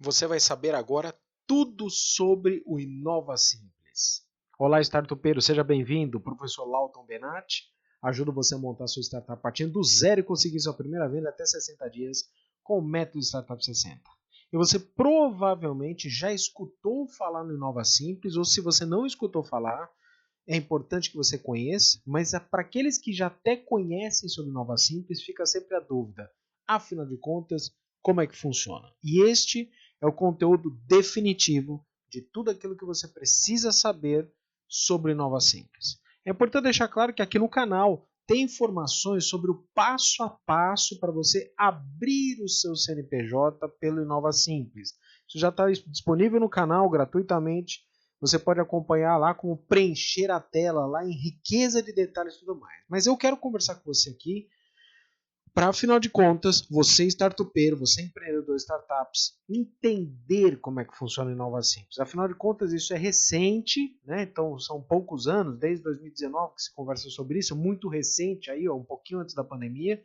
Você vai saber agora tudo sobre o Inova Simples. Olá, startupeiro, seja bem-vindo. Professor Lauton Benatti. Ajudo você a montar sua startup partindo do zero e conseguir sua primeira venda até 60 dias com o método Startup 60. E você provavelmente já escutou falar no Inova Simples, ou se você não escutou falar, é importante que você conheça, mas para aqueles que já até conhecem sobre Inova Simples, fica sempre a dúvida. Afinal de contas, como é que funciona? E este é o conteúdo definitivo de tudo aquilo que você precisa saber sobre Inova Simples. É importante deixar claro que aqui no canal tem informações sobre o passo a passo para você abrir o seu CNPJ pelo Inova Simples. Isso já está disponível no canal gratuitamente. Você pode acompanhar lá como preencher a tela lá em riqueza de detalhes e tudo mais. Mas eu quero conversar com você aqui para, afinal de contas, você startupeiro, você empreendedor de startups, entender como é que funciona a Inova Simples. Afinal de contas, isso é recente, né? Então são poucos anos, desde 2019 que se conversa sobre isso, muito recente aí, ó, um pouquinho antes da pandemia.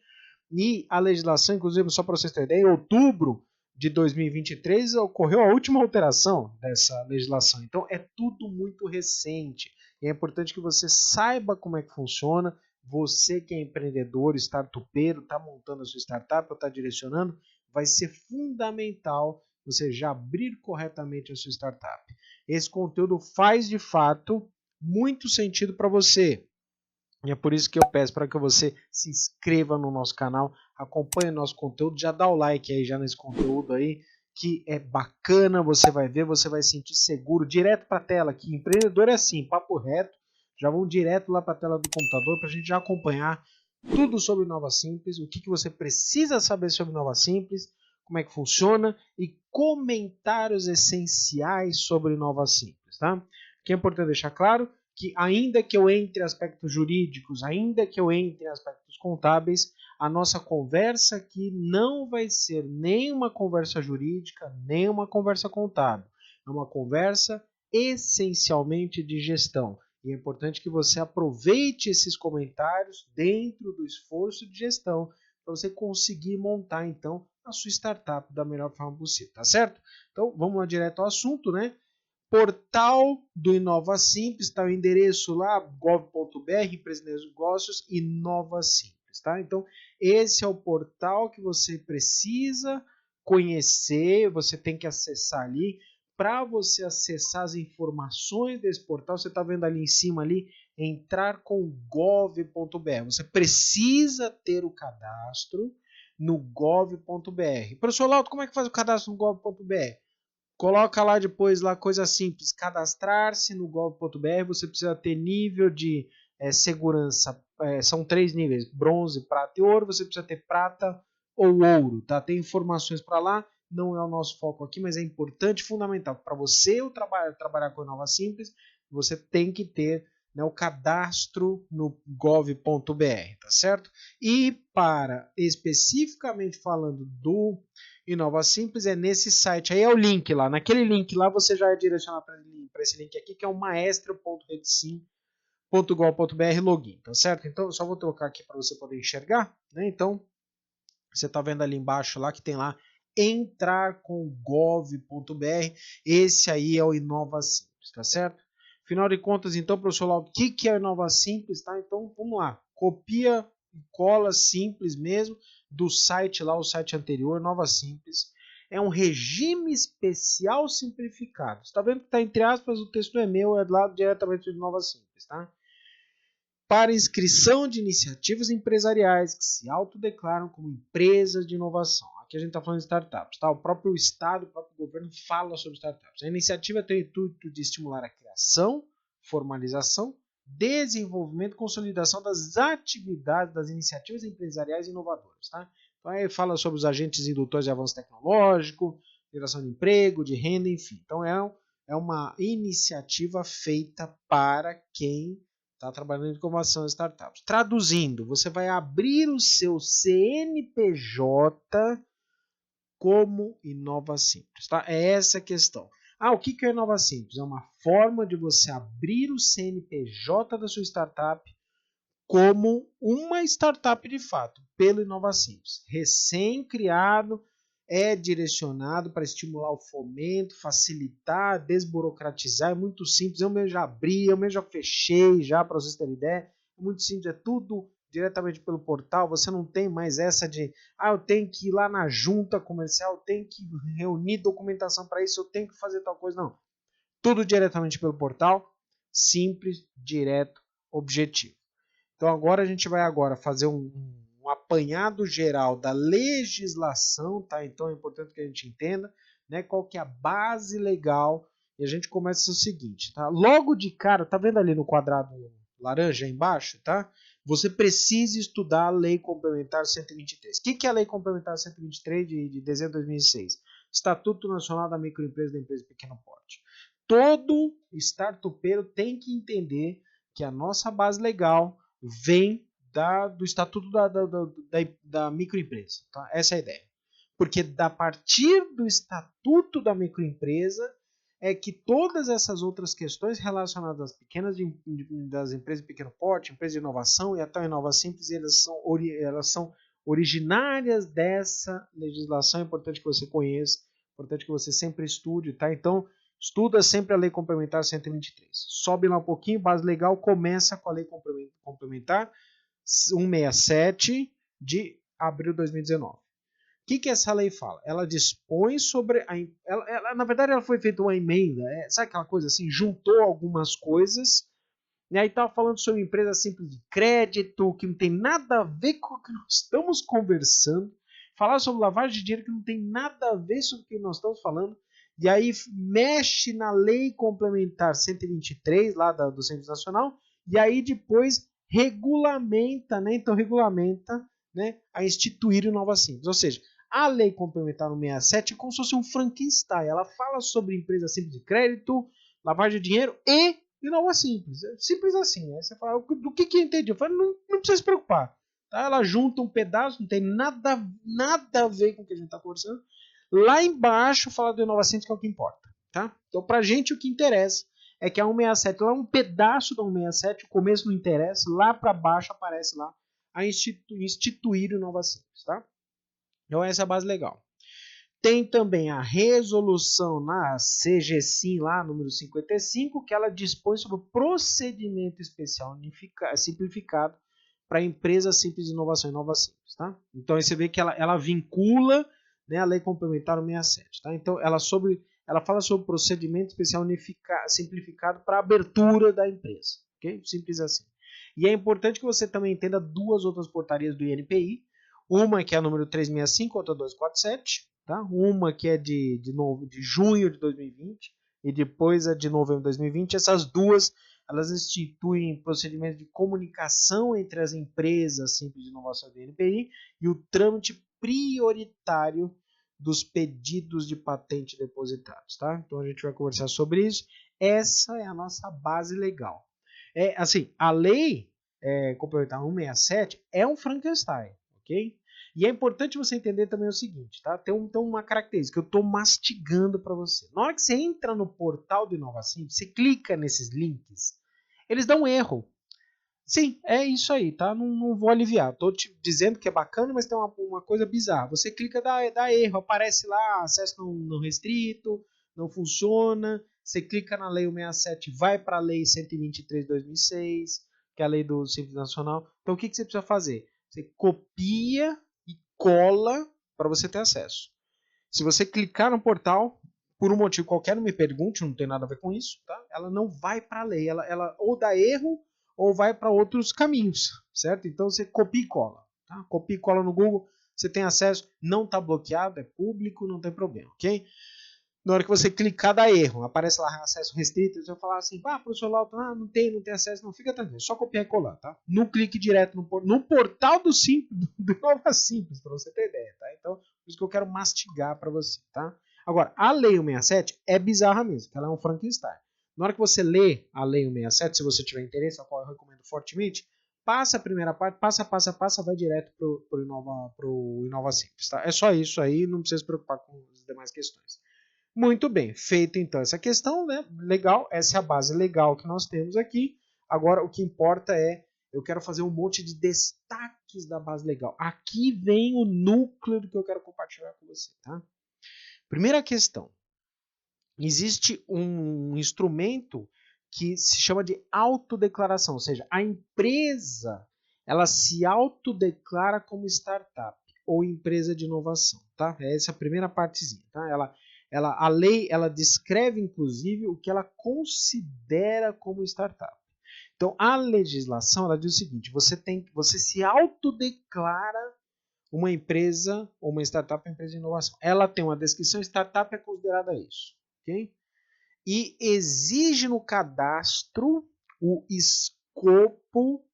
E a legislação, inclusive, só para vocês terem ideia, em outubro de 2023 ocorreu a última alteração dessa legislação. Então é tudo muito recente. E é importante que você saiba como é que funciona. Você que é empreendedor, startupeiro, está montando a sua startup ou está direcionando, vai ser fundamental você já abrir corretamente a sua startup. Esse conteúdo faz de fato muito sentido para você. E é por isso que eu peço para que você se inscreva no nosso canal, acompanhe o nosso conteúdo, já dá o like aí já nesse conteúdo aí, que é bacana, você vai ver, você vai sentir seguro, direto para a tela aqui. Empreendedor é assim, papo reto, já vão direto lá para a tela do computador para a gente já acompanhar tudo sobre Nova Simples, o que você precisa saber sobre Nova Simples, como é que funciona e comentários essenciais sobre Nova Simples, tá? O que é importante deixar claro que ainda que eu entre em aspectos jurídicos, ainda que eu entre em aspectos contábeis, a nossa conversa aqui não vai ser nem uma conversa jurídica, nem uma conversa contábil. É uma conversa essencialmente de gestão. E é importante que você aproveite esses comentários dentro do esforço de gestão para você conseguir montar, então, a sua startup da melhor forma possível, tá certo? Então, vamos lá direto ao assunto, né? Portal do Inova Simples, está o endereço lá, gov.br, empresa de negócios, Inova Simples, tá? Então, esse é o portal que você precisa conhecer, você tem que acessar ali. Para você acessar as informações desse portal, você está vendo ali em cima ali, entrar com gov.br. Você precisa ter o cadastro no gov.br. Professor Lauto, como é que faz o cadastro no gov.br? Coloca lá depois lá coisa simples, cadastrar-se no gov.br, você precisa ter nível de segurança, são 3 níveis, bronze, prata e ouro, você precisa ter prata ou ouro, tá? Tem informações para lá, não é o nosso foco aqui, mas é importante, fundamental, para você trabalhar com Nova Simples, você tem que ter, né, o cadastro no gov.br, tá certo? E para especificamente falando do Inova Simples é nesse site. Aí é o link lá. Naquele link lá você já é direcionado para esse link aqui, que é o maestro.redsim.gov.br login, tá certo? Então eu só vou trocar aqui para você poder enxergar, né? Então você está vendo ali embaixo lá que tem lá entrar com gov.br. Esse aí é o Inova Simples, tá certo? Afinal de contas, então, professor Laudo, o que é o Inova Simples, tá? Então vamos lá. Copia e cola simples mesmo do site lá, o site anterior, Nova Simples. É um regime especial simplificado. Você está vendo que está entre aspas, o texto não é meu, é lá diretamente de Nova Simples, tá? Para inscrição de iniciativas empresariais que se autodeclaram como empresas de inovação. Aqui a gente está falando de startups, tá? O próprio Estado, o próprio governo fala sobre startups. A iniciativa tem o intuito de estimular a criação, formalização, desenvolvimento e consolidação das atividades das iniciativas empresariais inovadoras, tá? Então aí fala sobre os agentes indutores de avanço tecnológico, geração de emprego, de renda, enfim. Então é uma iniciativa feita para quem está trabalhando em inovação e startups. Traduzindo, você vai abrir o seu CNPJ como Inova Simples, tá? É essa a questão. O que é Inova Simples? É uma forma de você abrir o CNPJ da sua startup como uma startup de fato, pelo Inova Simples. Recém-criado, é direcionado para estimular o fomento, facilitar, desburocratizar, é muito simples, eu mesmo já abri, eu mesmo já fechei, já para vocês terem ideia, é muito simples, é tudo diretamente pelo portal, você não tem mais essa de, eu tenho que ir lá na junta comercial, eu tenho que reunir documentação para isso, eu tenho que fazer tal coisa, não. Tudo diretamente pelo portal, simples, direto, objetivo. Então agora a gente vai fazer um apanhado geral da legislação, tá? Então é importante que a gente entenda, né, qual que é a base legal, e a gente começa o seguinte, tá? Logo de cara, tá vendo ali no quadrado laranja embaixo, tá? Você precisa estudar a Lei Complementar 123. O que é a Lei Complementar 123 de dezembro de 2006? Estatuto Nacional da Microempresa e da Empresa de Pequeno Porte. Todo startupeiro tem que entender que a nossa base legal vem do Estatuto da Microempresa. Tá? Essa é a ideia. Porque a partir do Estatuto da Microempresa é que todas essas outras questões relacionadas às das empresas de pequeno porte, empresas de inovação e até a Inova Simples, elas são originárias dessa legislação. É importante que você conheça, é importante que você sempre estude, tá? Então, estuda sempre a Lei Complementar 123. Sobe lá um pouquinho, base legal, começa com a Lei Complementar 167 de abril de 2019. O que essa lei fala? Ela dispõe sobre... na verdade, ela foi feita uma emenda, sabe aquela coisa assim? Juntou algumas coisas, e aí estava falando sobre empresa simples de crédito, que não tem nada a ver com o que nós estamos conversando, falar sobre lavagem de dinheiro, que não tem nada a ver com o que nós estamos falando, e aí mexe na Lei Complementar 123, lá do Simples Nacional, e aí depois regulamenta, né? Então regulamenta, né, a instituir o Nova Simples. Ou seja, a Lei Complementar 167 é como se fosse um Frankenstein. Ela fala sobre empresa simples de crédito, lavagem de dinheiro e Nova Simples. É simples assim. Aí você fala, do que eu entendi? Eu falo, não precisa se preocupar. Tá? Ela junta um pedaço, não tem nada a ver com o que a gente está conversando. Lá embaixo fala do Inova Simples, que é o que importa. Tá? Então, pra gente, o que interessa é que a 167, lá um pedaço da 167, o começo não interessa, lá para baixo aparece lá a instituir o Nova Simples. Tá? Então, essa é a base legal. Tem também a resolução na CGSIM, lá, número 55, que ela dispõe sobre o procedimento especial simplificado para empresas simples de inovação e Nova Simples. Tá? Então, aí você vê que ela vincula, né, a Lei Complementar 167. Tá? Então, ela fala sobre o procedimento especial simplificado para a abertura da empresa. Okay? Simples assim. E é importante que você também entenda duas outras portarias do INPI. Uma que é a número 365, outra 247. Tá? Uma que é de junho de 2020 e depois a de novembro de 2020. Essas duas, elas instituem procedimentos de comunicação entre as empresas simples de inovação do INPI e o trâmite prioritário dos pedidos de patente depositados. Tá? Então a gente vai conversar sobre isso. Essa é a nossa base legal. Assim, a lei complementar 167 é um Frankenstein, ok? E é importante você entender também o seguinte, tá? Tem uma característica que eu estou mastigando para você. Na hora que você entra no portal do Inova Simples, você clica nesses links, eles dão um erro. Sim, é isso aí, tá? Não vou aliviar. Estou te dizendo que é bacana, mas tem uma coisa bizarra. Você clica, dá erro, aparece lá, acesso não restrito, não funciona. Você clica na Lei 167, vai para a Lei 123 de 2006, que é a lei do Simples Nacional. Então o que você precisa fazer? Você copia e cola para você ter acesso. Se você clicar no portal, por um motivo qualquer, não me pergunte, não tem nada a ver com isso, tá? Ela não vai para a lei, ela ou dá erro ou vai para outros caminhos, certo? Então você copia e cola, tá? Copia e cola no Google, você tem acesso, não está bloqueado, é público, não tem problema, ok? Na hora que você clicar, dá erro, aparece lá acesso restrito, você vai falar assim, professor Lauton, não tem acesso, não, fica tranquilo, só copiar e colar, tá? Não clique direto no portal do Nova Simples, para você ter ideia, tá? Então, por isso que eu quero mastigar para você, tá? Agora, a Lei 167 é bizarra mesmo, que ela é um Frankenstein. Na hora que você lê a Lei 167, se você tiver interesse, a qual eu recomendo fortemente, passa a primeira parte, passa, vai direto pro Inova Simples, tá? É só isso aí, não precisa se preocupar com as demais questões. Muito bem, feita então essa questão, né? Legal, essa é a base legal que nós temos aqui. Agora o que importa é eu quero fazer um monte de destaques da base legal. Aqui vem o núcleo do que eu quero compartilhar com você, tá? Primeira questão. Existe um instrumento que se chama de autodeclaração, ou seja, a empresa ela se autodeclara como startup ou empresa de inovação, tá? Essa é a primeira partezinha, tá? A lei ela descreve inclusive o que ela considera como startup. Então, a legislação ela diz o seguinte: você se autodeclara uma empresa ou uma startup, uma empresa de inovação. Ela tem uma descrição, startup é considerada isso, ok? E exige no cadastro o escopo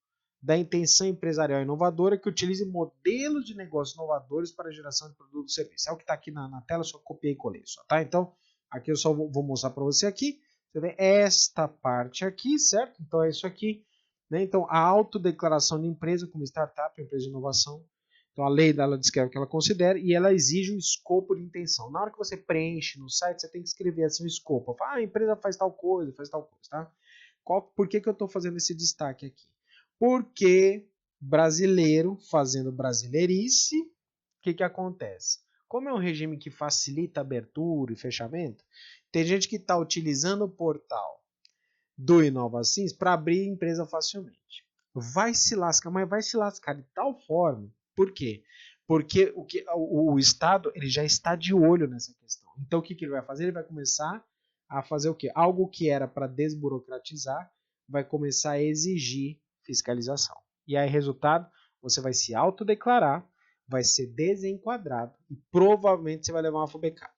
da intenção empresarial inovadora que utilize modelos de negócios inovadores para a geração de produtos e serviços. É o que está aqui na tela, só copiei e colei. Só, tá? Então, aqui eu só vou mostrar para você aqui. Você vê esta parte aqui, certo? Então, é isso aqui. Né? Então, a autodeclaração de empresa como startup, empresa de inovação. Então, a lei dela descreve o que ela considera e ela exige um escopo de intenção. Na hora que você preenche no site, você tem que escrever assim o escopo. Fala, a empresa faz tal coisa, tá? Por que eu estou fazendo esse destaque aqui? Porque brasileiro fazendo brasileirice, o que acontece? Como é um regime que facilita abertura e fechamento, tem gente que está utilizando o portal do InovaSins para abrir empresa facilmente. Vai se lascar, mas vai se lascar de tal forma. Por quê? Porque o Estado ele já está de olho nessa questão. Então o que ele vai fazer? Ele vai começar a fazer o quê? Algo que era para desburocratizar, vai começar a exigir fiscalização. E aí, resultado, você vai se autodeclarar, vai ser desenquadrado e provavelmente você vai levar uma fubecada,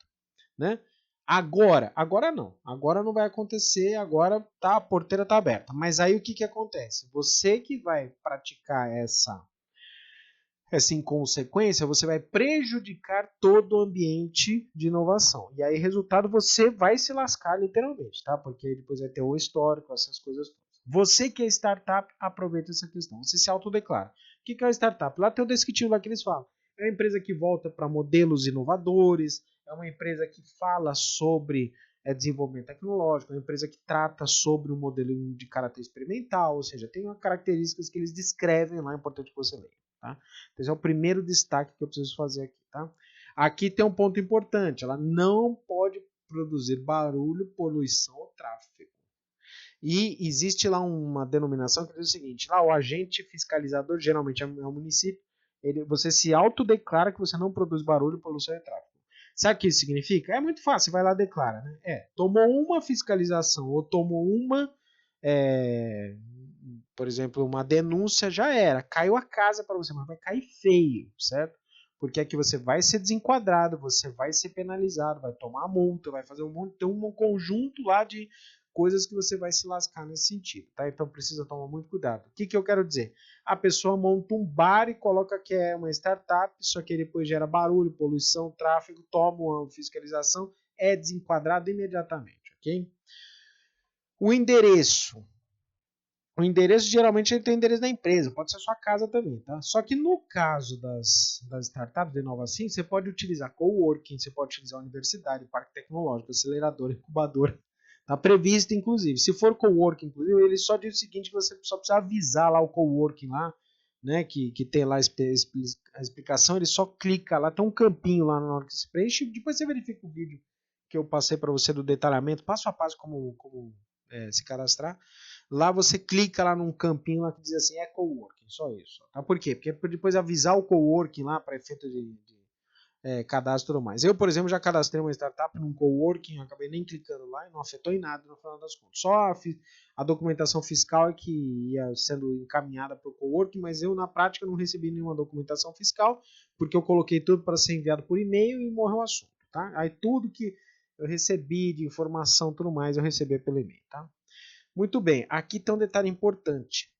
né? Agora não vai acontecer, agora tá, a porteira está aberta. Mas aí o que acontece? Você que vai praticar essa inconsequência, você vai prejudicar todo o ambiente de inovação. E aí, resultado, você vai se lascar literalmente, tá? Porque depois vai ter o histórico, essas coisas todas. Você que é startup, aproveita essa questão. Você se autodeclara. O que é uma startup? Lá tem o descritivo lá que eles falam. É uma empresa que volta para modelos inovadores, é uma empresa que fala sobre desenvolvimento tecnológico, é uma empresa que trata sobre um modelo de caráter experimental, ou seja, tem características que eles descrevem lá, é importante que você leia. Tá? Então, esse é o primeiro destaque que eu preciso fazer aqui. Tá? Aqui tem um ponto importante, ela não pode produzir barulho, poluição ou tráfego. E existe lá uma denominação que diz o seguinte, lá o agente fiscalizador, geralmente é o município, você se autodeclara que você não produz barulho, poluição e tráfego. Sabe o que isso significa? É muito fácil, você vai lá e declara. Né? Tomou uma fiscalização ou tomou uma, por exemplo, uma denúncia, já era. Caiu a casa para você, mas vai cair feio, certo? Porque aqui você vai ser desenquadrado, você vai ser penalizado, vai tomar multa, vai fazer tem um conjunto lá de coisas que você vai se lascar nesse sentido, tá? Então precisa tomar muito cuidado. O que eu quero dizer? A pessoa monta um bar e coloca que é uma startup, só que depois gera barulho, poluição, tráfego, toma uma fiscalização, é desenquadrado imediatamente, ok? O endereço geralmente ele tem o endereço da empresa, pode ser sua casa também, tá? Só que no caso das startups de inovação, você pode utilizar coworking, você pode utilizar universidade, parque tecnológico, acelerador, incubadora. Está previsto, inclusive. Se for coworking, inclusive, ele só diz o seguinte, que você só precisa avisar lá o coworking lá, né, que tem lá a explicação, ele só clica lá, tem um campinho lá na hora que se preenche, depois você verifica o vídeo que eu passei para você do detalhamento, passo a passo como se cadastrar. Lá você clica lá num campinho lá que diz assim, é coworking, só isso. Tá? Por quê? Porque depois avisar o coworking lá para efeito de cadastro e tudo mais. Eu, por exemplo, já cadastrei uma startup num coworking, acabei nem clicando lá e não afetou em nada no final das contas. Só a documentação fiscal é que ia sendo encaminhada para o coworking, mas eu na prática não recebi nenhuma documentação fiscal, porque eu coloquei tudo para ser enviado por e-mail e morreu o assunto. Tá? Aí tudo que eu recebi de informação e tudo mais, eu recebi pelo e-mail. Tá? Muito bem, aqui tem um detalhe importante.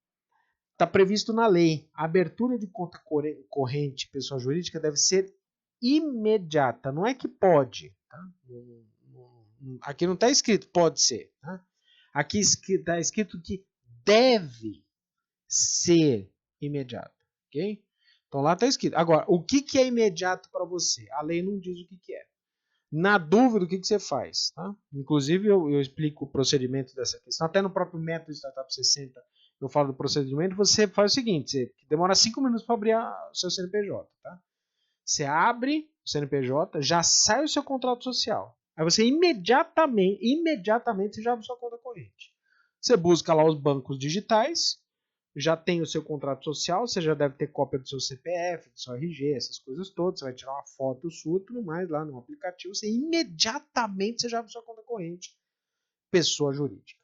Está previsto na lei, a abertura de conta corrente pessoa jurídica deve ser imediata, não é que pode. Tá? Aqui não está escrito pode ser. Tá? Aqui está escrito que deve ser imediata. Okay? Então lá está escrito. Agora, o que é imediato para você? A lei não diz o que é. Na dúvida, o que você faz? Tá? Inclusive, eu explico o procedimento dessa questão. Até no próprio método Startup 60 eu falo do procedimento, você faz o seguinte, você demora 5 minutos para abrir o seu CNPJ, tá? Você abre o CNPJ, já sai o seu contrato social. Aí você imediatamente você já abre sua conta corrente. Você busca lá os bancos digitais, já tem o seu contrato social, você já deve ter cópia do seu CPF, do seu RG, essas coisas todas, você vai tirar uma foto sua e tudo mais lá no aplicativo, você imediatamente você já abre sua conta corrente, pessoa jurídica.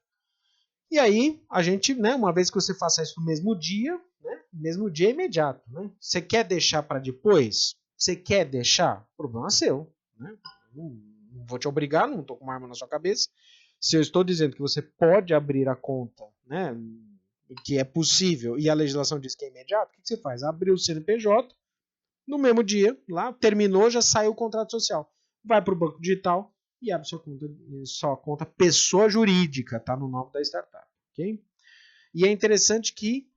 E aí, a gente, né, uma vez que você faça isso no mesmo dia, né, mesmo dia é imediato, né? Você quer deixar para depois? Você quer deixar? Problema seu, né? Não vou te obrigar, não estou com uma arma na sua cabeça. Se eu estou dizendo que você pode abrir a conta, né, que é possível, e a legislação diz que é imediato, o que você faz? Abriu o CNPJ, no mesmo dia, lá, terminou, já saiu o contrato social. Vai para o banco digital e abre sua conta pessoa jurídica, tá no nome da startup, ok? E é interessante que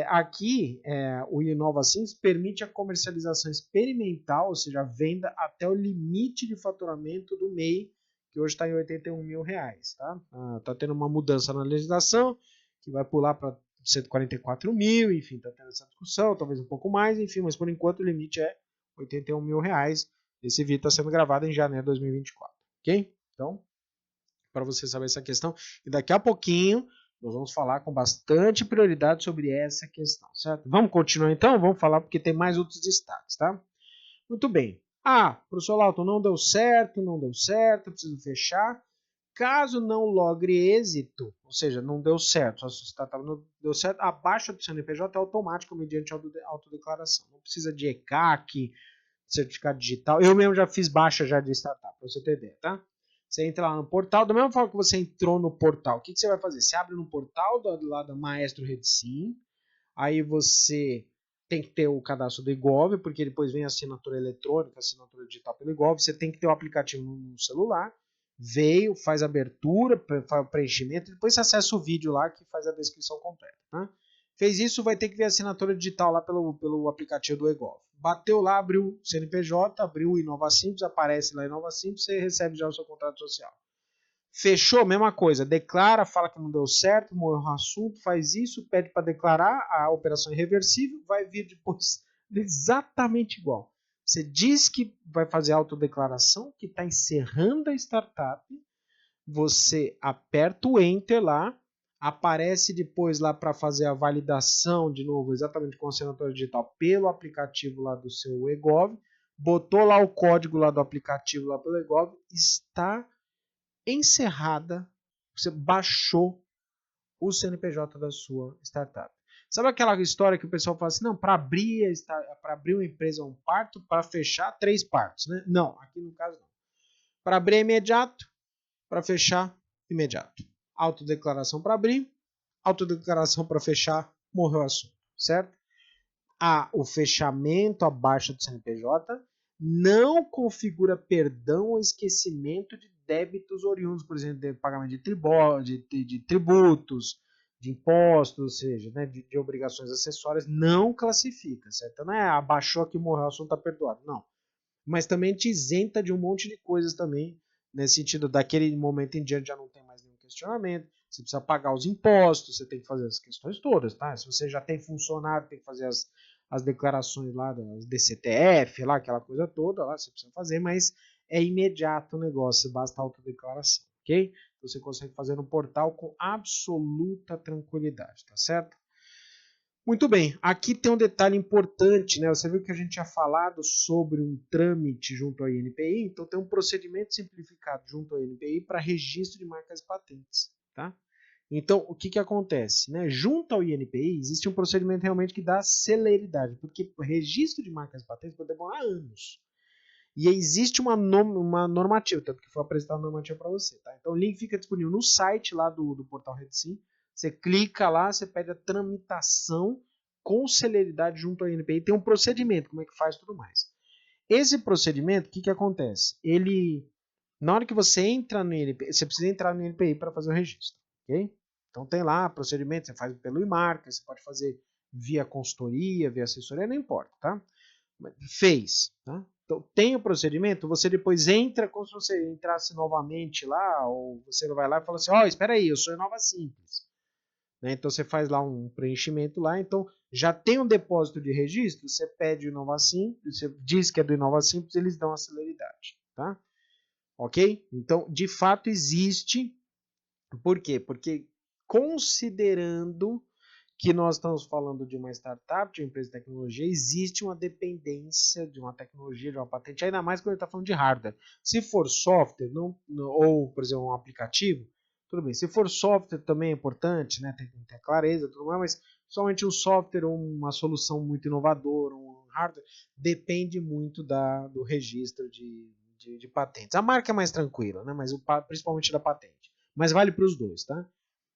aqui o InovaSimples permite a comercialização experimental, ou seja, a venda até o limite de faturamento do MEI, que hoje está em R$81 mil, tá? Tá tendo uma mudança na legislação, que vai pular para 144 mil, enfim, está tendo essa discussão, talvez um pouco mais, enfim, mas por enquanto o limite é R$81 mil. Esse vídeo está sendo gravado em janeiro de 2024, ok? Então, para você saber essa questão, e daqui a pouquinho nós vamos falar com bastante prioridade sobre essa questão, certo? Vamos continuar então? Vamos falar porque tem mais outros destaques, tá? Muito bem. Professor Lauton, não deu certo, preciso fechar. Caso não logre êxito, ou seja, não deu certo, a sua startup não deu certo, a baixa do CNPJ é automática mediante autodeclaração. Não precisa de ECAC, certificado digital. Eu mesmo já fiz baixa já de startup, para você ter ideia, tá? Você entra lá no portal, da mesma forma que você entrou no portal, o que você vai fazer? Você abre no portal lá da Maestro Redsim, aí você tem que ter o cadastro do IGOV, porque depois vem a assinatura eletrônica, a assinatura digital pelo IGOV, você tem que ter o aplicativo no celular, veio, faz a abertura, faz o preenchimento, depois você acessa o vídeo lá que faz a descrição completa. Tá? Fez isso, vai ter que ver a assinatura digital lá pelo aplicativo do eGov. Bateu lá, abriu o CNPJ, abriu o InovaSimples, aparece lá InovaSimples, você recebe já o seu contrato social. Fechou, mesma coisa, declara, fala que não deu certo, morreu o assunto, faz isso, pede para declarar, a operação é irreversível, vai vir depois exatamente igual. Você diz que vai fazer a autodeclaração, que está encerrando a startup, você aperta o Enter lá, aparece depois lá para fazer a validação de novo, exatamente com a assinatura digital pelo aplicativo lá do seu eGov, botou lá o código lá do aplicativo lá pelo eGov, está encerrada, você baixou o CNPJ da sua startup. Sabe aquela história que o pessoal fala assim, não, para abrir uma empresa é um parto, para fechar 3 partos, né? Não, aqui no caso não. Para abrir é imediato, para fechar, imediato. Autodeclaração para abrir, autodeclaração para fechar, morreu o assunto, certo? O fechamento, a baixa do CNPJ, não configura perdão ou esquecimento de débitos oriundos, por exemplo, de pagamento de tributos, de impostos, ou seja, né, de obrigações acessórias, não classifica, certo? Não é abaixou aqui, morreu, o assunto está perdoado, não. Mas também te isenta de um monte de coisas também, nesse sentido, daquele momento em diante já não tem mais nenhum questionamento, você precisa pagar os impostos, você tem que fazer as questões todas, tá? Se você já tem funcionário, tem que fazer as declarações lá das DCTF, lá, aquela coisa toda, lá você precisa fazer, mas é imediato o negócio, basta a autodeclaração, ok? Você consegue fazer no portal com absoluta tranquilidade, tá certo? Muito bem, aqui tem um detalhe importante, né? Você viu que a gente tinha falado sobre um trâmite junto ao INPI, então tem um procedimento simplificado junto ao INPI para registro de marcas e patentes, tá? Então, o que que acontece, né? Junto ao INPI existe um procedimento realmente que dá celeridade, porque o registro de marcas e patentes pode demorar anos. E existe uma normativa, tanto que foi apresentada a normativa para você, tá? Então o link fica disponível no site lá do portal Redsim. Você clica lá, você pede a tramitação com celeridade junto ao INPI. Tem um procedimento, como é que faz e tudo mais. Esse procedimento, o que que acontece? Na hora que você entra no INPI, você precisa entrar no INPI para fazer o registro, ok? Então tem lá procedimento, você faz pelo iMarca, você pode fazer via consultoria, via assessoria, não importa, tá? Fez, tá? Então tem o procedimento, você depois entra como se você entrasse novamente lá, ou você vai lá e fala assim, espera aí, eu sou InovaSimples. né? Então você faz lá um preenchimento lá, então já tem um depósito de registro, você pede o Inova Simples, você diz que é do Inova Simples, eles dão a celeridade, tá? Ok? Então, de fato existe. Por quê? Porque considerando que nós estamos falando de uma startup, de uma empresa de tecnologia, existe uma dependência de uma tecnologia, de uma patente, ainda mais quando a gente está falando de hardware. Se for software, ou, por exemplo, um aplicativo, tudo bem. Se for software também é importante, né? Tem que ter clareza, tudo mais, mas somente um software ou uma solução muito inovadora, um hardware, depende muito do registro de patentes. A marca é mais tranquila, né? Mas principalmente da patente. Mas vale para os dois, tá?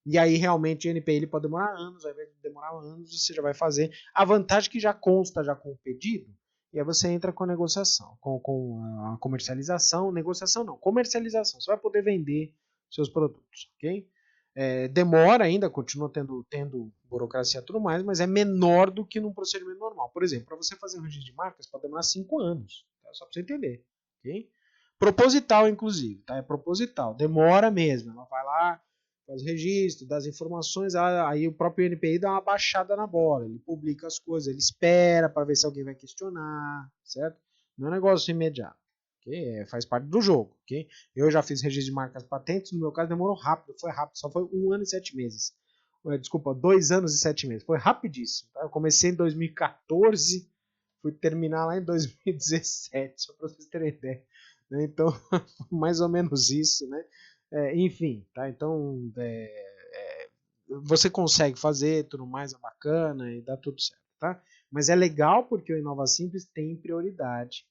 E aí realmente o NPI pode demorar anos, ao invés de demorar anos, você já vai fazer. A vantagem é que já consta já com o pedido, e aí você entra com a negociação, com a comercialização, negociação não, comercialização. Você vai poder vender seus produtos, ok? Demora ainda, continua tendo burocracia e tudo mais, mas é menor do que num procedimento normal. Por exemplo, para você fazer um registro de marcas, pode demorar 5 anos, tá? Só para você entender, ok? Proposital, inclusive, tá? É proposital, demora mesmo. Ela vai lá, faz registro das informações, aí o próprio NPI dá uma baixada na bola, ele publica as coisas, ele espera para ver se alguém vai questionar, certo? Não é um negócio imediato, ok? Faz parte do jogo, ok? Eu já fiz registro de marcas patentes, no meu caso demorou rápido, foi rápido, só foi 1 ano e 7 meses. Desculpa, 2 anos e 7 meses, foi rapidíssimo, tá? Eu comecei em 2014, fui terminar lá em 2017, só para vocês terem ideia. Então, mais ou menos isso, né? Enfim, tá? Então, você consegue fazer, tudo mais é bacana e dá tudo certo, tá? Mas é legal porque o Inova Simples tem prioridade.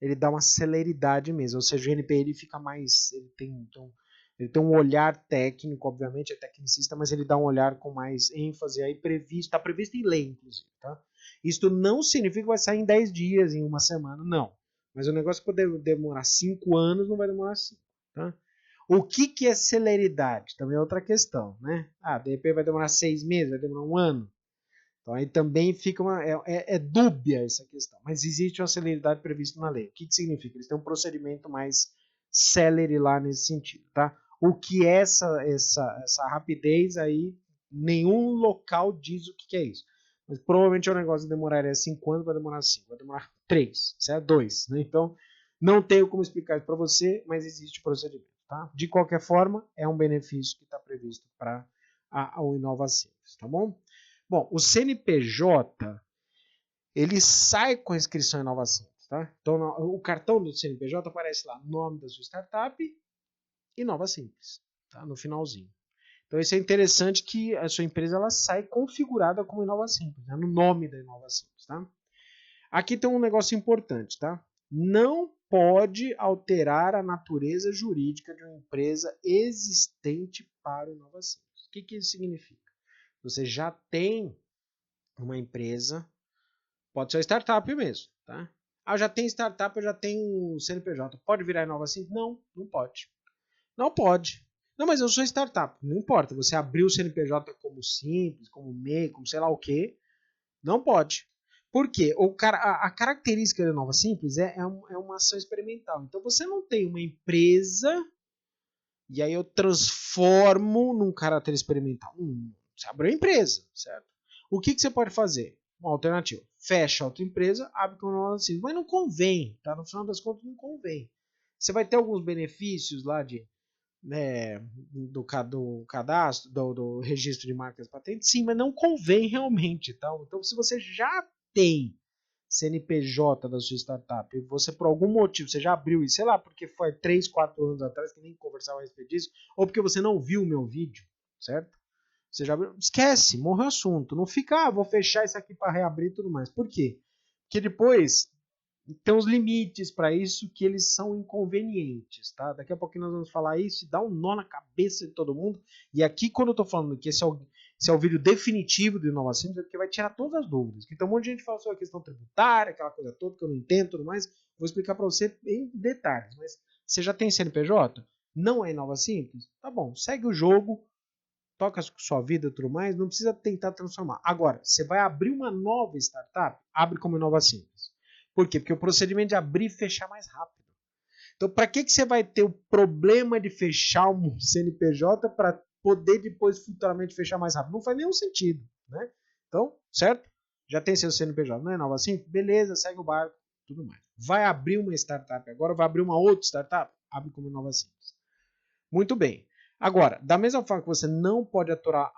Ele dá uma celeridade mesmo, ou seja, o NPI ele fica mais, ele tem um olhar técnico, obviamente é tecnicista, mas ele dá um olhar com mais ênfase aí está previsto em lei, inclusive, tá? Isto não significa que vai sair em 10 dias, em uma semana, não. Mas o negócio pode demorar 5 anos, não vai demorar 5, tá? O que é celeridade? Também é outra questão, né? De repente vai demorar 6 meses, vai demorar 1 ano. Então aí também fica dúbia essa questão. Mas existe uma celeridade prevista na lei. O que significa? Eles têm um procedimento mais célere lá nesse sentido, tá? O que é essa rapidez aí, nenhum local diz o que é isso. Mas provavelmente o negócio demoraria 5 anos, vai demorar 5, vai demorar 3, certo? 2, né? Então, não tenho como explicar isso para você, mas existe o procedimento, tá? De qualquer forma, é um benefício que está previsto para o Inova Simples, tá bom? Bom, o CNPJ, ele sai com a inscrição em Inova Simples, tá? Então, o cartão do CNPJ aparece lá, nome da sua startup e Inova Simples, tá? No finalzinho. Então, isso é interessante que a sua empresa ela sai configurada como Inova Simples, né? No nome da Inova Simples, tá? Aqui tem um negócio importante, tá? Não pode alterar a natureza jurídica de uma empresa existente para o Inova Simples. O que isso significa? Você já tem uma empresa, pode ser startup mesmo, tá? Já tem startup, eu já tenho CNPJ. Pode virar Inova Simples? Não, não pode. Não pode. Não, mas eu sou startup. Não importa. Você abriu o CNPJ como simples, como MEI, como sei lá o quê. Não pode. Por quê? A característica da Inova Simples é uma ação experimental. Então você não tem uma empresa e aí eu transformo num caráter experimental. Você abriu a empresa, certo? O que você pode fazer? Uma alternativa. Fecha a outra empresa, abre com Inova Simples. Mas não convém, tá? No final das contas não convém. Você vai ter alguns benefícios lá do cadastro, do registro de marcas patentes, sim, mas não convém realmente, tá? Então, se você já tem CNPJ da sua startup e você, por algum motivo, você já abriu isso, sei lá, porque foi 3, 4 anos atrás que nem conversava a respeito disso, ou porque você não viu o meu vídeo, certo? Você já abriu, esquece, morreu o assunto. Não fica, vou fechar isso aqui para reabrir e tudo mais. Por quê? Porque depois tem uns limites para isso que eles são inconvenientes, tá? Daqui a pouquinho nós vamos falar isso e dá um nó na cabeça de todo mundo. E aqui, quando eu tô falando que esse é o vídeo definitivo do Inova Simples, é porque vai tirar todas as dúvidas. Então, um monte de gente fala sobre a questão tributária, aquela coisa toda que eu não entendo e tudo mais. Vou explicar para você em detalhes. Mas você já tem CNPJ? Não é Inova Simples? Tá bom, segue o jogo, toca sua vida e tudo mais, não precisa tentar transformar. Agora, você vai abrir uma nova startup, abre como Inova Simples. Por quê? Porque o procedimento de abrir e fechar é mais rápido. Então, para que você vai ter o problema de fechar um CNPJ para poder depois futuramente fechar mais rápido. Não faz nenhum sentido, né? Então, certo? Já tem seu CNPJ, não é nova assim? Beleza, segue o barco, tudo mais. Vai abrir uma startup agora, vai abrir uma outra startup? Abre como nova simples. Muito bem. Agora, da mesma forma que você não pode atuar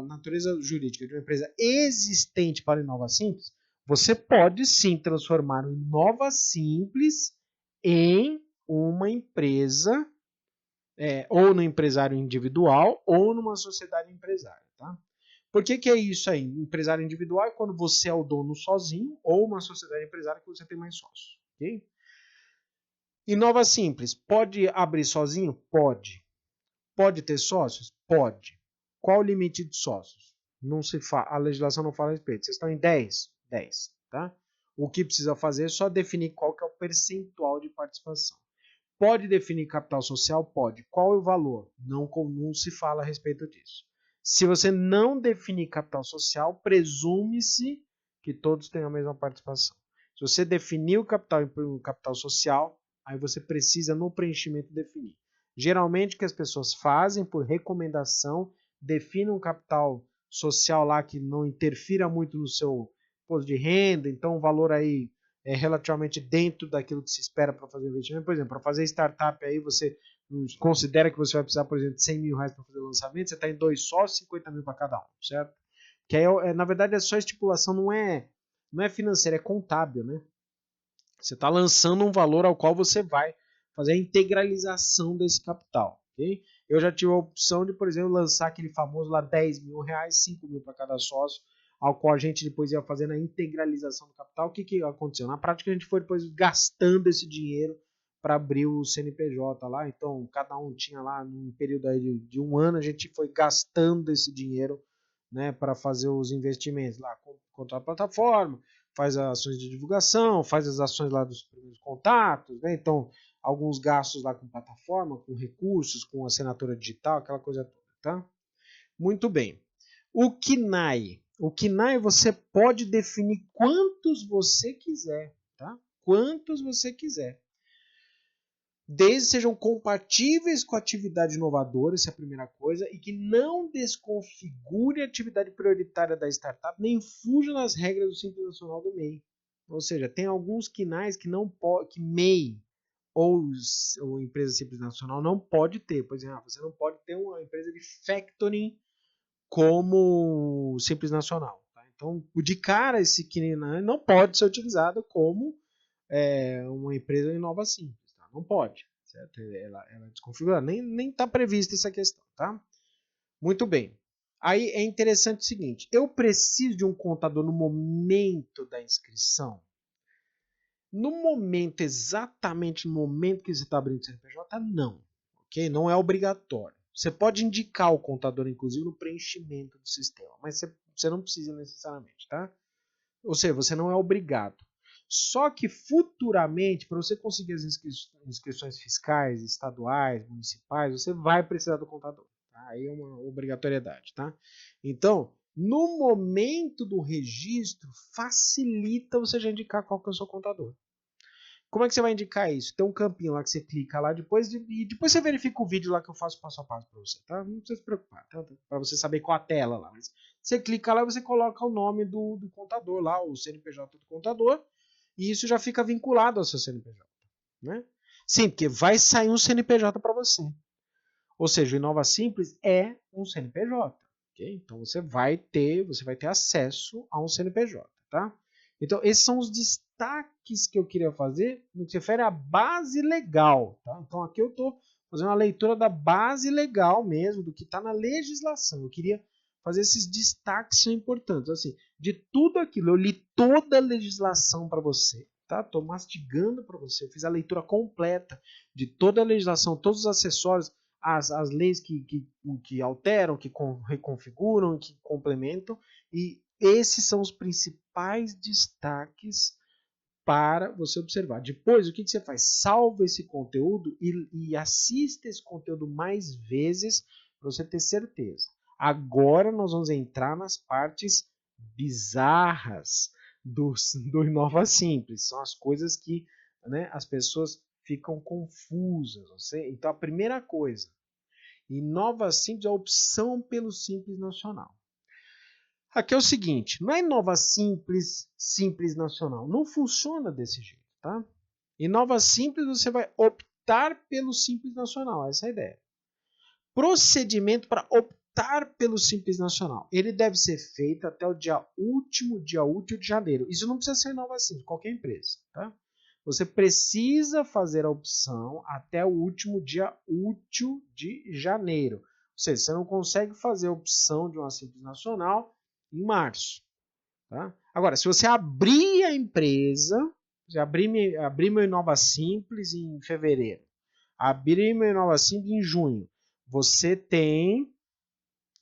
na natureza jurídica de uma empresa existente para Inova Simples, você pode sim transformar o Inova Simples em uma empresa, ou no empresário individual, ou numa sociedade empresária. Tá? Por que é isso aí? Empresário individual é quando você é o dono sozinho, ou uma sociedade empresária que você tem mais sócios. Okay? Inova Simples, pode abrir sozinho? Pode. Pode ter sócios? Pode. Qual o limite de sócios? Não se a legislação não fala a respeito. Vocês estão em 10? 10. Tá? O que precisa fazer é só definir qual que é o percentual de participação. Pode definir capital social? Pode. Qual é o valor? Não se fala a respeito disso. Se você não definir capital social, presume-se que todos tenham a mesma participação. Se você definir o capital social, aí você precisa no preenchimento definir. Geralmente o que as pessoas fazem por recomendação, definem um capital social lá que não interfira muito no seu imposto de renda, então o valor aí é relativamente dentro daquilo que se espera para fazer investimento. Por exemplo, para fazer startup aí você considera que você vai precisar, por exemplo, de 100 mil reais para fazer o lançamento, você está em 2 sócios, 50 mil para cada um, certo? Que aí, na verdade, é só estipulação, não é financeira, é contábil, né? Você está lançando um valor ao qual você vai fazer a integralização desse capital, ok? Eu já tive a opção de, por exemplo, lançar aquele famoso lá 10 mil reais, 5 mil para cada sócio, ao qual a gente depois ia fazendo a integralização do capital. O que aconteceu? Na prática, a gente foi depois gastando esse dinheiro para abrir o CNPJ lá. Então, cada um tinha lá, num período aí de um ano, a gente foi gastando esse dinheiro, né, para fazer os investimentos lá, contra a plataforma, faz as ações de divulgação, faz as ações lá dos primeiros contatos, né? Então, alguns gastos lá com plataforma, com recursos, com assinatura digital, aquela coisa toda, tá? Muito bem. O KNAI. O KNAI você pode definir quantos você quiser, tá? Quantos você quiser. Desde que sejam compatíveis com a atividade inovadora, essa é a primeira coisa, e que não desconfigure a atividade prioritária da startup, nem fuja nas regras do Simples Nacional do MEI. Ou seja, tem alguns KNAIs que não pode, que MEI ou empresa Simples Nacional não pode ter. Por exemplo, você não pode ter uma empresa de factoring como Simples Nacional. Tá? Então, de cara, esse KNAI não pode ser utilizado como uma empresa Inova Simples. Não pode, certo? Ela é desconfigurada, nem está prevista essa questão, tá? Muito bem. Aí é interessante o seguinte, eu preciso de um contador no momento da inscrição? No momento, exatamente no momento que você está abrindo o CNPJ, não. Ok? Não é obrigatório. Você pode indicar o contador, inclusive, no preenchimento do sistema, mas você não precisa necessariamente, tá? Ou seja, você não é obrigado. Só que futuramente, para você conseguir as inscrições fiscais, estaduais, municipais, você vai precisar do contador. Tá? Aí é uma obrigatoriedade. Tá? Então, no momento do registro, facilita você já indicar qual que é o seu contador. Como é que você vai indicar isso? Tem um campinho lá que você clica lá e depois você verifica o vídeo lá que eu faço passo a passo para você, tá? Não precisa se preocupar, tá? Para você saber qual a tela lá. Mas você clica lá e você coloca o nome do contador lá, o CNPJ do contador, e isso já fica vinculado ao seu CNPJ, né? Sim, porque vai sair um CNPJ para você. Ou seja, o Inova Simples é um CNPJ, ok? Então você vai ter acesso a um CNPJ, tá? Então esses são os destaques que eu queria fazer no que se refere à base legal, tá? Então aqui eu estou fazendo uma leitura da base legal mesmo, do que está na legislação. Eu queria fazer esses destaques que são importantes. Assim, de tudo aquilo, eu li toda a legislação para você, tá? Estou mastigando para você, eu fiz a leitura completa de toda a legislação, todos os acessórios, as leis que alteram, que reconfiguram, que complementam, e esses são os principais destaques para você observar. Depois, o que você faz? Salva esse conteúdo e assista esse conteúdo mais vezes para você ter certeza. Agora nós vamos entrar nas partes bizarras do Inova Simples. São as coisas que, né, as pessoas ficam confusas. Então, a primeira coisa, Inova Simples é a opção pelo Simples Nacional. Aqui é o seguinte, não é Inova Simples, Simples Nacional. Não funciona desse jeito, tá? Inova Simples, você vai optar pelo Simples Nacional, essa é a ideia. Procedimento para optar pelo Simples Nacional. Ele deve ser feito até o último dia útil de janeiro. Isso não precisa ser Inova Simples, qualquer empresa, tá? Você precisa fazer a opção até o último dia útil de janeiro. Ou seja, você não consegue fazer a opção de uma Simples Nacional em março. Tá? Agora, se você abrir a empresa, você abrir meu Inova Simples em fevereiro, abrir meu Inova Simples em junho, você tem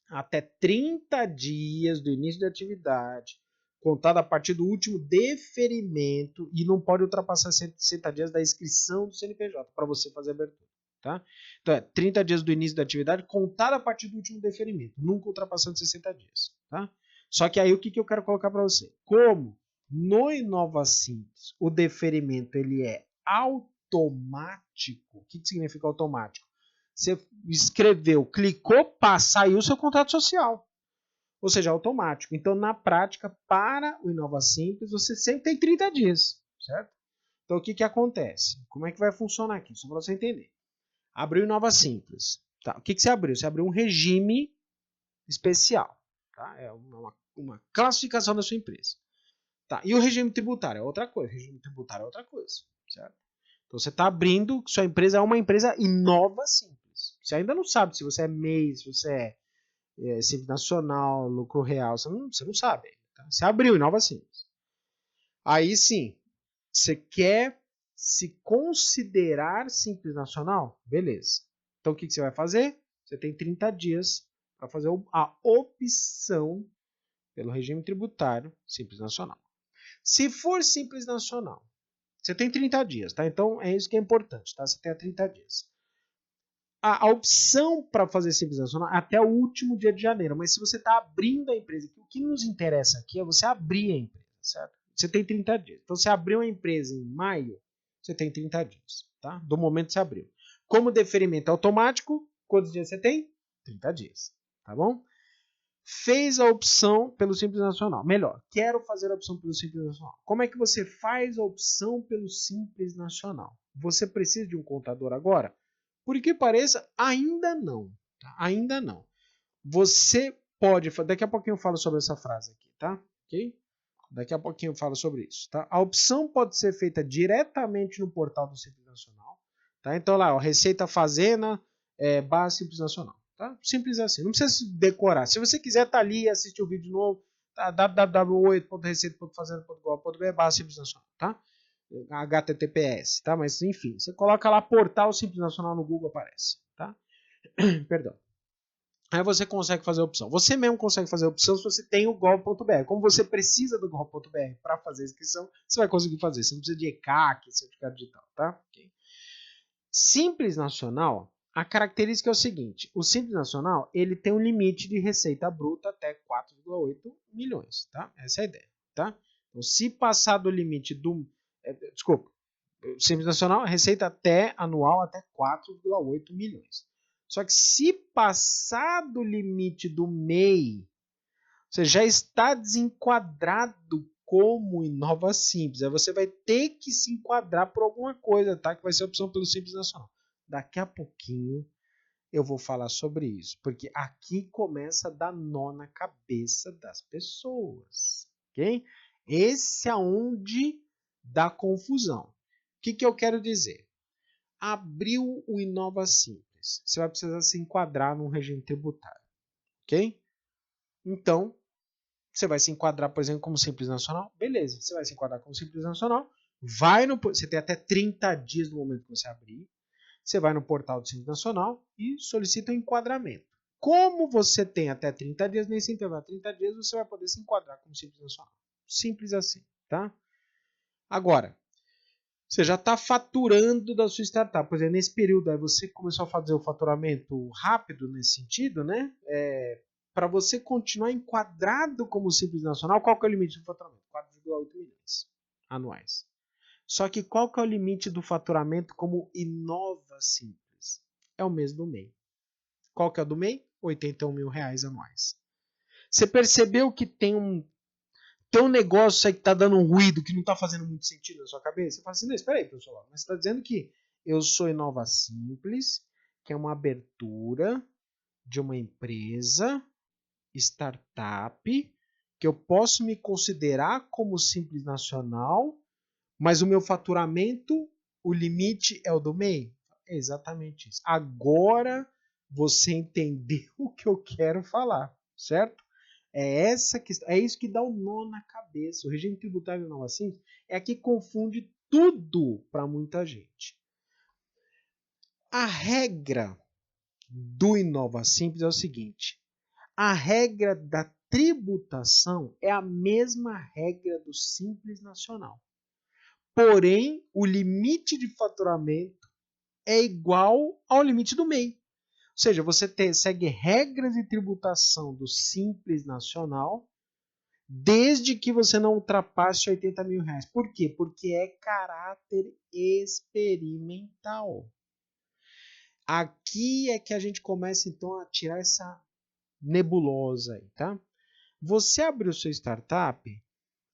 até 30 dias do início da atividade, contado a partir do último deferimento, e não pode ultrapassar 60 dias da inscrição do CNPJ para você fazer a abertura. Tá? Então é 30 dias do início da atividade, contado a partir do último deferimento, nunca ultrapassando 60 dias. Tá? Só que aí o que eu quero colocar para você? Como no Inova Simples o deferimento ele é automático, o que significa automático? Você escreveu, clicou, saiu o seu contrato social. Ou seja, automático. Então, na prática, para o Inova Simples, você sempre tem 30 dias, certo? Então, o que acontece? Como é que vai funcionar aqui? Só para você entender. Abriu o Inova Simples. Tá? O que você abriu? Você abriu um regime especial. Tá? É uma classificação da sua empresa. Tá? E o regime tributário é outra coisa. O regime tributário é outra coisa, certo? Então, você está abrindo, sua empresa é uma empresa Inova Simples. Você ainda não sabe se você é MEI, se você é Simples Nacional, lucro real, você não sabe. Tá? Você abriu Inova Simples. Aí sim, você quer se considerar Simples Nacional? Beleza. Então o que você vai fazer? Você tem 30 dias para fazer a opção pelo regime tributário Simples Nacional. Se for Simples Nacional, você tem 30 dias, tá? Então é isso que é importante, tá? Você tem 30 dias. A opção para fazer Simples Nacional é até o último dia de janeiro, mas se você está abrindo a empresa, o que nos interessa aqui é você abrir a empresa, certo? Você tem 30 dias. Então, você abriu a empresa em maio, você tem 30 dias, tá? Do momento que você abriu. Como deferimento automático, quantos dias você tem? 30 dias, tá bom? Fez a opção pelo Simples Nacional. Melhor, quero fazer a opção pelo Simples Nacional. Como é que você faz a opção pelo Simples Nacional? Você precisa de um contador agora? Por que pareça, ainda não. Tá? Ainda não. Você pode... Daqui a pouquinho eu falo sobre essa frase aqui, tá? Ok? Daqui a pouquinho eu falo sobre isso, tá? A opção pode ser feita diretamente no portal do Simples Nacional, tá? Então lá, ó, Receita Fazenda, barra Simples Nacional, tá? Simples assim, não precisa decorar. Se você quiser, tá ali e assistir o vídeo novo, tá? www.receita.fazenda.gov.br barra Simples Nacional, tá? HTTPS, tá? Mas enfim, você coloca lá portal Simples Nacional no Google, aparece, tá? Perdão. Aí você consegue fazer a opção. Você mesmo consegue fazer a opção se você tem o gov.br. Como você precisa do gov.br para fazer a inscrição, você vai conseguir fazer. Você não precisa de ECAC, certificado digital, tá? Okay. Simples Nacional, a característica é o seguinte: o Simples Nacional ele tem um limite de receita bruta até 4,8 milhões, tá? Essa é a ideia, tá? Então, se passar do limite do... desculpa, Simples Nacional, receita até anual até 4,8 milhões. Só que se passar do limite do MEI, você já está desenquadrado como Inova Simples. Aí você vai ter que se enquadrar por alguma coisa, tá? Que vai ser a opção pelo Simples Nacional. Daqui a pouquinho eu vou falar sobre isso, porque aqui começa a dar nó na cabeça das pessoas, ok? Esse é onde dá confusão. O que eu quero dizer? Abriu o Inova Simples. Você vai precisar se enquadrar num regime tributário, ok? Então, você vai se enquadrar, por exemplo, como Simples Nacional. Beleza, você vai se enquadrar como Simples Nacional. Você tem até 30 dias no momento que você abrir. Você vai no portal do Simples Nacional e solicita um enquadramento. Como você tem até 30 dias, nesse intervalo de 30 dias, você vai poder se enquadrar como Simples Nacional. Simples assim, tá? Agora, você já está faturando da sua startup. Por exemplo, nesse período aí você começou a fazer o faturamento rápido nesse sentido, né? Para você continuar enquadrado como Simples Nacional, qual que é o limite do faturamento? 4,8 milhões anuais. Só que qual que é o limite do faturamento como Inova Simples? É o mesmo do MEI. Qual que é o do MEI? R$81 mil anuais. Você percebeu que tem um negócio aí que está dando um ruído que não está fazendo muito sentido na sua cabeça? Você fala assim, não, espera aí, professor, mas você está dizendo que eu sou Inova Simples, que é uma abertura de uma empresa, startup, que eu posso me considerar como Simples Nacional, mas o meu faturamento, o limite é o do MEI? É exatamente isso. Agora você entendeu o que eu quero falar, certo? É isso que dá o nó na cabeça. O regime tributário Inova Simples é que confunde tudo para muita gente. A regra do Inova Simples é o seguinte: a regra da tributação é a mesma regra do Simples Nacional. Porém, o limite de faturamento é igual ao limite do MEI. Ou seja, você segue regras de tributação do Simples Nacional desde que você não ultrapasse R$80 mil. Por quê? Porque é caráter experimental. Aqui é que a gente começa então a tirar essa nebulosa aí, tá? Você abriu sua startup,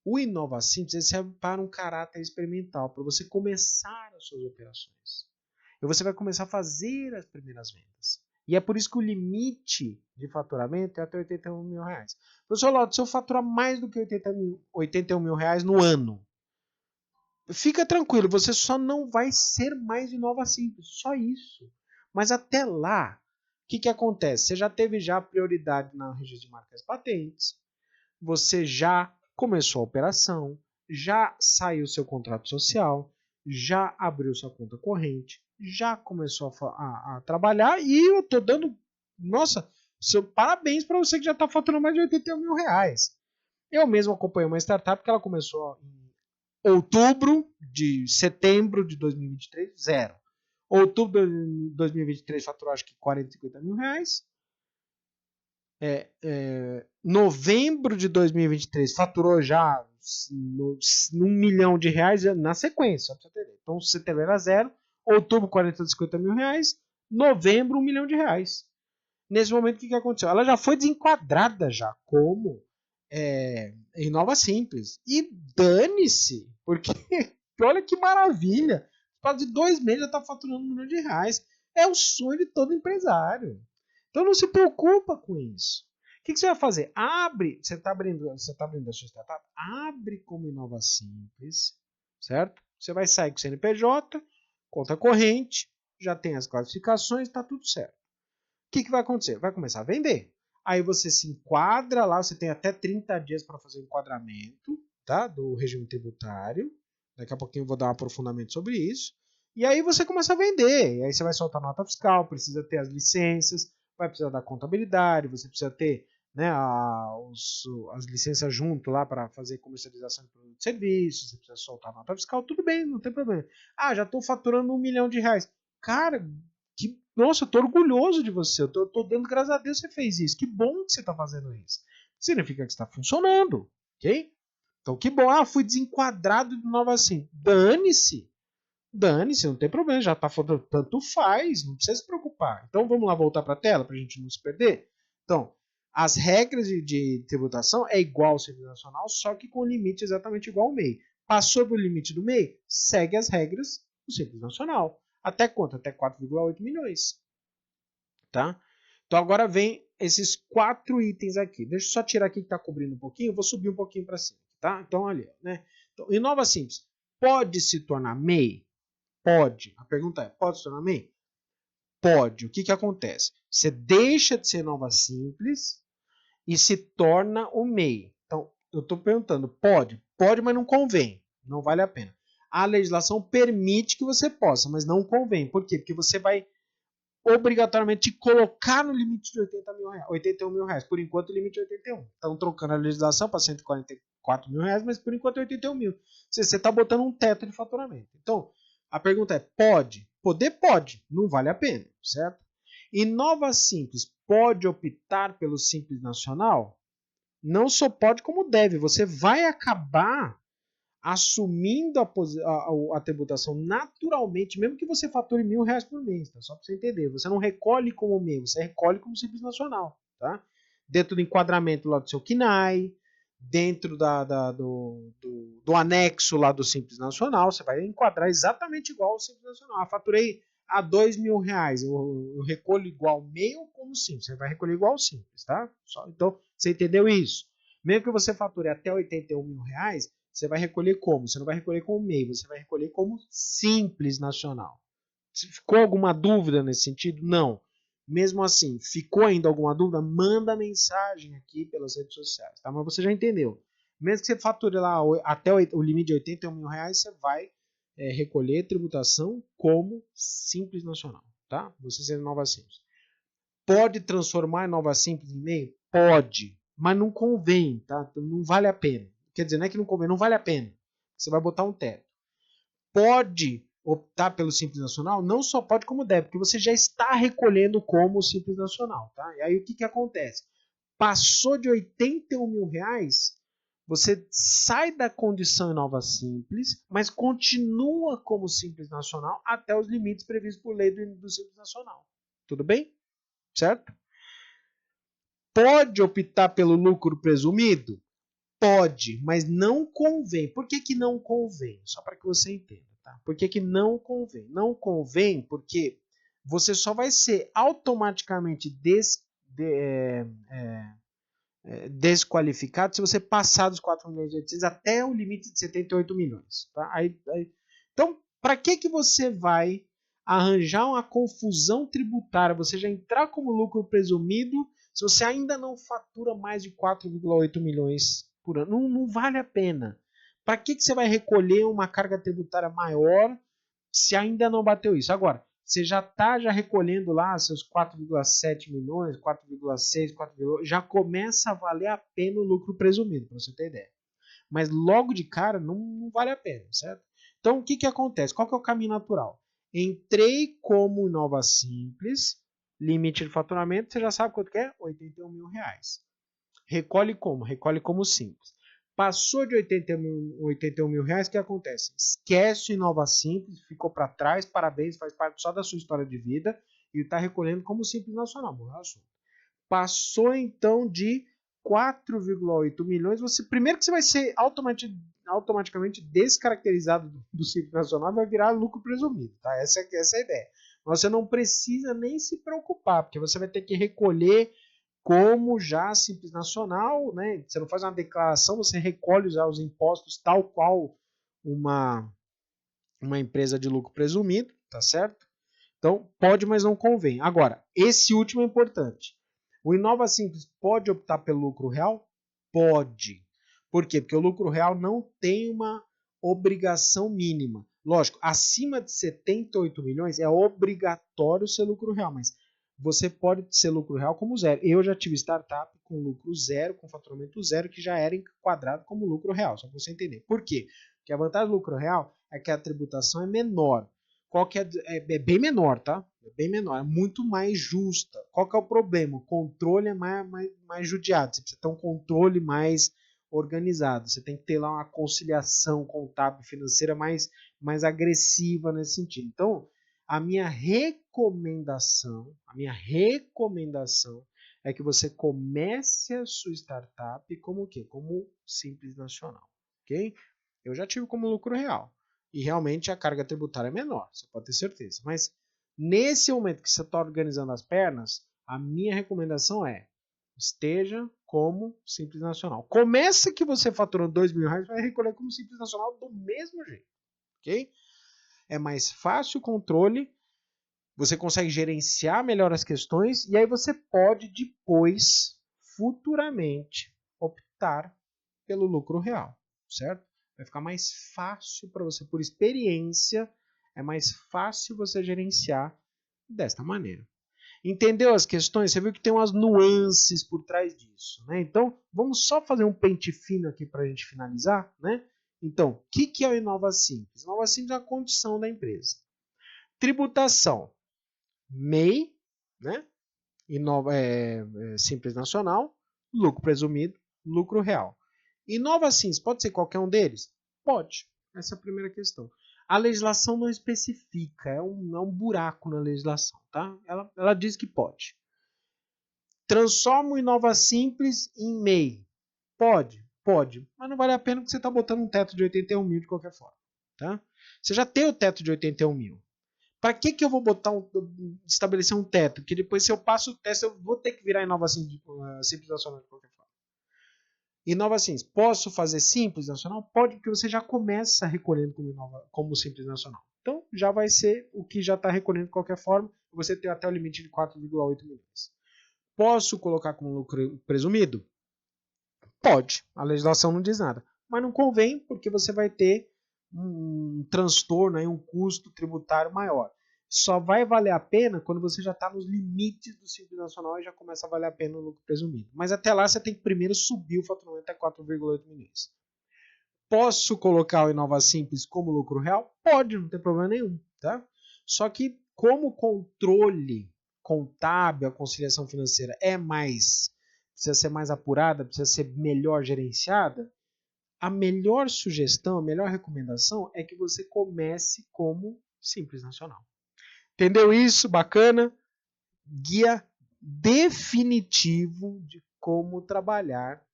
o Inova Simples serve para um caráter experimental, para você começar as suas operações. E você vai começar a fazer as primeiras vendas. E é por isso que o limite de faturamento é até R$81 mil. Professor Laudo, se eu faturar mais do que R$81 mil no ano, fica tranquilo, você só não vai ser mais Inova Simples, só isso. Mas até lá, o que acontece? Você já teve prioridade na registro de marcas e patentes, você já começou a operação, já saiu seu contrato social, já abriu sua conta corrente, já começou a trabalhar e eu estou dando, nossa, parabéns para você que já está faturando mais de R$81 mil. Eu mesmo acompanhei uma startup que ela começou em setembro de 2023, zero. Outubro de 2023 faturou acho que 40, 50 mil reais. Novembro de 2023 faturou já R$1 milhão na sequência. Então, setembro era zero, outubro 40, 50 mil reais, novembro R$1 milhão. Nesse momento, o que aconteceu? Ela já foi desenquadrada já como Inova Simples. E dane-se, porque olha que maravilha. Quase 2 meses já está faturando R$1 milhão. É o sonho de todo empresário. Então não se preocupa com isso. O que você vai fazer? Você está abrindo a sua startup? Abre como Inova Simples, certo? Você vai sair com o CNPJ, conta corrente, já tem as classificações, está tudo certo. O que vai acontecer? Vai começar a vender. Aí você se enquadra lá, você tem até 30 dias para fazer o enquadramento, tá? Do regime tributário. Daqui a pouquinho eu vou dar um aprofundamento sobre isso. E aí você começa a vender. E aí você vai soltar nota fiscal, precisa ter as licenças, vai precisar da contabilidade, você precisa ter as licenças junto lá para fazer comercialização de produtos e serviços, você precisa soltar nota fiscal, tudo bem, não tem problema. Já estou faturando R$1 milhão. Cara, nossa, eu estou orgulhoso de você, eu estou dando graças a Deus que você fez isso, que bom que você está fazendo isso. Significa que está funcionando, ok? Então que bom, fui desenquadrado de novo assim. Dane-se, não tem problema, já está falando, tanto faz, não precisa se preocupar. Então vamos lá voltar para a tela para a gente não se perder. Então, as regras de tributação é igual ao Simples Nacional, só que com limite exatamente igual ao MEI. Passou do limite do MEI, segue as regras do Simples Nacional. Até quanto? Até 4,8 milhões. Tá? Então agora vem esses 4 itens aqui. Deixa eu só tirar aqui que está cobrindo um pouquinho, eu vou subir um pouquinho para cima. Tá? Então, ali, né? Então, Inova Simples, pode se tornar MEI? Pode. A pergunta é, pode se tornar MEI? Pode. O que acontece? Você deixa de ser Inova Simples e se torna o MEI. Então, eu estou perguntando, pode? Pode, mas não convém. Não vale a pena. A legislação permite que você possa, mas não convém. Por quê? Porque você vai obrigatoriamente te colocar no limite de R$81 mil. Por enquanto, o limite é 81. Estão trocando a legislação para R$144 mil, mas por enquanto é 81 mil. Você está botando um teto de faturamento. Então, a pergunta é, pode? Poder pode, não vale a pena, certo? Inova Simples pode optar pelo Simples Nacional? Não só pode, como deve. Você vai acabar assumindo a tributação naturalmente, mesmo que você fature R$1.000 por mês, tá? Só para você entender. Você não recolhe como MEI, você recolhe como Simples Nacional, tá? Dentro do enquadramento lá do seu KNAI, dentro do anexo lá do Simples Nacional, você vai enquadrar exatamente igual ao Simples Nacional. Ah, faturei a R$2.000, eu recolho igual MEI ou como Simples? Você vai recolher igual Simples, tá? Então, você entendeu isso? Mesmo que você fature até R$81.000, você vai recolher como? Você não vai recolher como MEI, você vai recolher como Simples Nacional. Ficou alguma dúvida nesse sentido? Não. Mesmo assim, ficou ainda alguma dúvida? Manda mensagem aqui pelas redes sociais, tá? Mas você já entendeu. Mesmo que você fature lá até o limite de R$81.000, você vai recolher tributação como Simples Nacional, tá? Você sendo Nova Simples. Pode transformar Nova Simples em MEI? Pode, mas não convém, tá? Não vale a pena. Quer dizer, não é que não convém, não vale a pena. Você vai botar um teto. Pode optar pelo Simples Nacional? Não só pode, como deve, porque você já está recolhendo como Simples Nacional, tá? E aí o que acontece? Passou de R$81.000, você sai da condição em Nova Simples, mas continua como Simples Nacional até os limites previstos por lei do Simples Nacional. Tudo bem? Certo? Pode optar pelo lucro presumido? Pode, mas não convém. Por que não convém? Só para que você entenda. Tá? Por que não convém? Não convém porque você só vai ser automaticamente desqualificado se você passar dos 4.800.000 até o limite de 78 milhões. Tá? Então, para que você vai arranjar uma confusão tributária? Você já entrar como lucro presumido se você ainda não fatura mais de 4,8 milhões por ano? Não vale a pena. Para que você vai recolher uma carga tributária maior se ainda não bateu isso? Agora, você já está recolhendo lá seus 4,7 milhões, 4,6, 4, já começa a valer a pena o lucro presumido, para você ter ideia. Mas logo de cara não vale a pena, certo? Então o que acontece? Qual que é o caminho natural? Entrei como Nova Simples, limite de faturamento, você já sabe quanto que é? R$81.000. Recolhe como? Recolhe como Simples. Passou de R$81.000, o que acontece? Esquece Nova Simples, ficou para trás, parabéns, faz parte só da sua história de vida e está recolhendo como Simples Nacional. Bom, passou então de 4,8 milhões, primeiro que você vai ser automaticamente descaracterizado do Simples Nacional, vai virar lucro presumido, tá? Essa é a ideia. Mas você não precisa nem se preocupar, porque você vai ter que recolher como já Simples Nacional, né? Você não faz uma declaração, você recolhe já os impostos tal qual uma empresa de lucro presumido, tá certo? Então, pode, mas não convém. Agora, esse último é importante. O Inova Simples pode optar pelo lucro real? Pode. Por quê? Porque o lucro real não tem uma obrigação mínima. Lógico, acima de 78 milhões é obrigatório ser lucro real, mas você pode ser lucro real como zero. Eu já tive startup com lucro zero, com faturamento zero, que já era enquadrado como lucro real, só para você entender. Por quê? Porque a vantagem do lucro real é que a tributação é menor. Qual que é bem menor, tá? É bem menor, é muito mais justa. Qual que é o problema? O controle é mais judiado. Você precisa ter um controle mais organizado. Você tem que ter lá uma conciliação contábil financeira mais agressiva nesse sentido. Então, a minha recomendação é que você comece a sua startup como o quê? Como Simples Nacional, ok? Eu já tive como lucro real. E realmente a carga tributária é menor, você pode ter certeza. Mas nesse momento que você está organizando as pernas, a minha recomendação é esteja como Simples Nacional. Começa que você faturando R$2.000, vai recolher como Simples Nacional do mesmo jeito, ok? É mais fácil o controle, você consegue gerenciar melhor as questões e aí você pode depois, futuramente, optar pelo lucro real, certo? Vai ficar mais fácil para você, por experiência, é mais fácil você gerenciar desta maneira. Entendeu as questões? Você viu que tem umas nuances por trás disso, né? Então, vamos só fazer um pente fino aqui para a gente finalizar, né? Então, o que é o Inova Simples? Inova Simples é a condição da empresa. Tributação, MEI, né? Simples Nacional, lucro presumido, lucro real. Inova Simples, pode ser qualquer um deles? Pode. Essa é a primeira questão. A legislação não especifica, é um buraco na legislação, tá? Ela diz que pode. Transforma o Inova Simples em MEI. Pode, pode, mas não vale a pena porque você está botando um teto de 81 mil de qualquer forma, tá? Você já tem o teto de 81 mil. Para que eu vou estabelecer um teto? Que depois, se eu passo o teto, eu vou ter que virar Inova Simples Nacional de qualquer forma. Inova Simples, posso fazer Simples Nacional? Pode, porque você já começa recolhendo como Simples Nacional. Então, já vai ser o que já está recolhendo de qualquer forma. Você tem até o limite de 4,8 milhões. Posso colocar como lucro presumido? Pode. A legislação não diz nada. Mas não convém, porque você vai ter um transtorno, um custo tributário maior. Só vai valer a pena quando você já está nos limites do Simples Nacional e já começa a valer a pena o lucro presumido. Mas até lá você tem que primeiro subir o faturamento até 4,8 milhões. Posso colocar o Inova Simples como lucro real? Pode, não tem problema nenhum. Tá? Só que como o controle contábil, a conciliação financeira precisa ser mais apurada, precisa ser melhor gerenciada, a melhor sugestão, a melhor recomendação é que você comece como Simples Nacional. Entendeu isso? Bacana? Guia definitivo de como trabalhar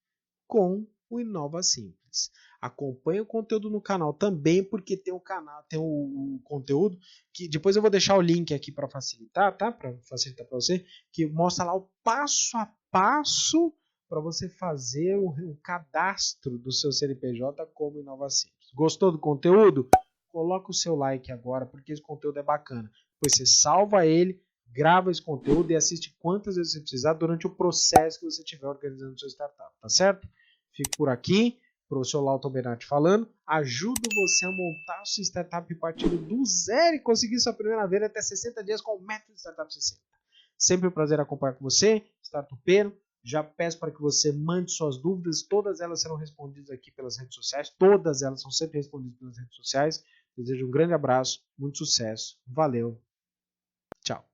com o Inova Simples. Acompanhe o conteúdo no canal também, porque tem o conteúdo que depois eu vou deixar o link aqui para facilitar, tá? Para facilitar para você, que mostra lá o passo a passo para você fazer o cadastro do seu CNPJ como Inova Simples. Gostou do conteúdo? Coloca o seu like agora, porque esse conteúdo é bacana. Depois você salva ele, grava esse conteúdo e assiste quantas vezes você precisar durante o processo que você estiver organizando sua startup, tá certo? Fico por aqui, professor Lauton Benatti falando, ajudo você a montar sua startup partindo do zero e conseguir sua primeira venda até 60 dias com o método Startup 60. Sempre um prazer acompanhar com você, startupeiro. Já peço para que você mande suas dúvidas, todas elas serão respondidas aqui pelas redes sociais, todas elas são sempre respondidas pelas redes sociais. Desejo um grande abraço, muito sucesso, valeu, tchau.